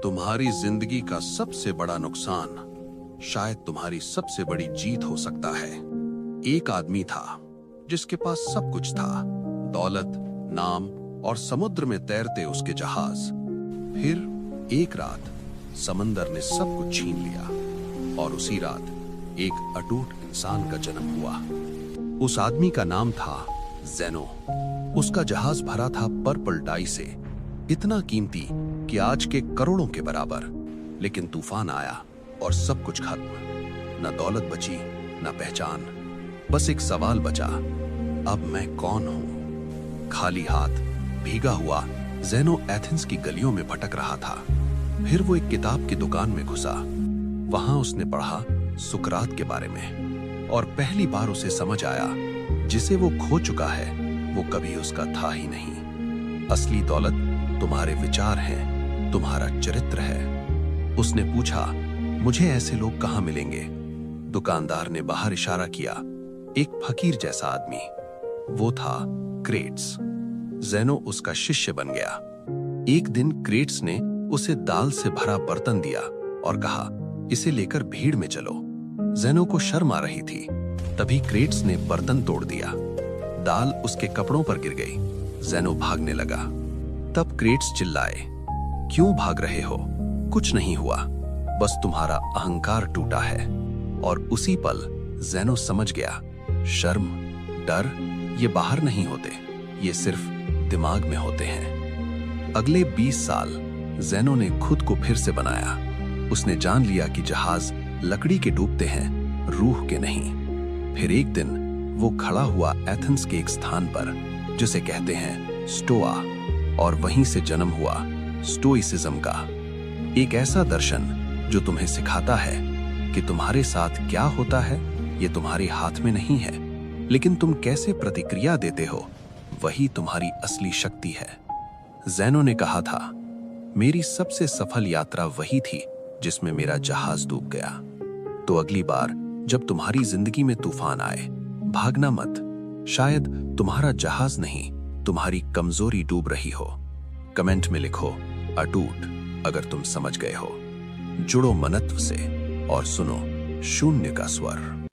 तुम्हारी जिंदगी का सबसे बड़ा नुकसान शायद तुम्हारी सबसे बड़ी जीत हो सकता है। एक आदमी था जिसके पास सब कुछ था, दौलत, नाम और समुद्र में तैरते उसके जहाज। फिर एक रात समंदर ने सब कुछ छीन लिया और उसी रात एक अटूट इंसान का जन्म हुआ। उस आदमी का नाम था ज़ेनो। उसका जहाज भरा था पर्पल डाई से, इतना कीमती कि आज के करोड़ों के बराबर। लेकिन तूफान आया और सब कुछ खत्म। न दौलत बची, न पहचान। बस एक सवाल बचा, अब मैं कौन हूं? खाली हाथ, भीगा हुआ ज़ेनो एथेंस की गलियों में भटक रहा था। फिर वो एक किताब की दुकान में घुसा। वहां उसने पढ़ा सुकरात के बारे में और पहली बार उसे समझ आया, जिसे वो खो चुका है वो कभी उसका था ही नहीं। असली दौलत तुम्हारे विचार हैं, तुम्हारा चरित्र है। उसने पूछा, मुझे ऐसे लोग कहां मिलेंगे? दुकानदार ने बाहर इशारा किया, एक फकीर जैसा आदमी। वो था क्रेट्स। ज़ेनो उसका शिष्य बन गया। एक दिन क्रेट्स ने उसे दाल से भरा बर्तन दिया और कहा, इसे लेकर भीड़ में चलो। ज़ेनो को शर्म आ रही थी। तभी क्रेट्स ने बर्तन तोड़ दिया। दाल उसके कपड़ों पर गिर गई। ज़ेनो भागने लगा। तब क्रेट्स चिल्लाए, क्यों भाग रहे हो? कुछ नहीं हुआ, बस तुम्हारा अहंकार टूटा है। और उसी पल ज़ेनो समझ गया, शर्म, डर ये बाहर नहीं होते, ये सिर्फ दिमाग में होते हैं। अगले 20 साल ज़ेनो ने खुद को फिर से बनाया। उसने जान लिया कि जहाज लकड़ी के डूबते हैं, रूह के नहीं। फिर एक दिन वो खड़ा हुआ एथेंस के एक स्थान पर जिसे कहते हैं स्टोआ, और वहीं से जन्म हुआ स्टोइसिज्म का। एक ऐसा दर्शन जो तुम्हें सिखाता है कि तुम्हारे साथ क्या होता है ये तुम्हारे हाथ में नहीं है, लेकिन तुम कैसे प्रतिक्रिया देते हो वही तुम्हारी असली शक्ति है। ज़ेनो ने कहा था, मेरी सबसे सफल यात्रा वही थी जिसमें मेरा जहाज डूब गया। तो अगली बार जब तुम्हारी जिंदगी में तूफान आए, भागना मत। शायद तुम्हारा जहाज नहीं, तुम्हारी कमजोरी डूब रही हो। कमेंट में लिखो अटूट अगर तुम समझ गए हो। जुड़ो मनत्व से और सुनो शून्य का स्वर।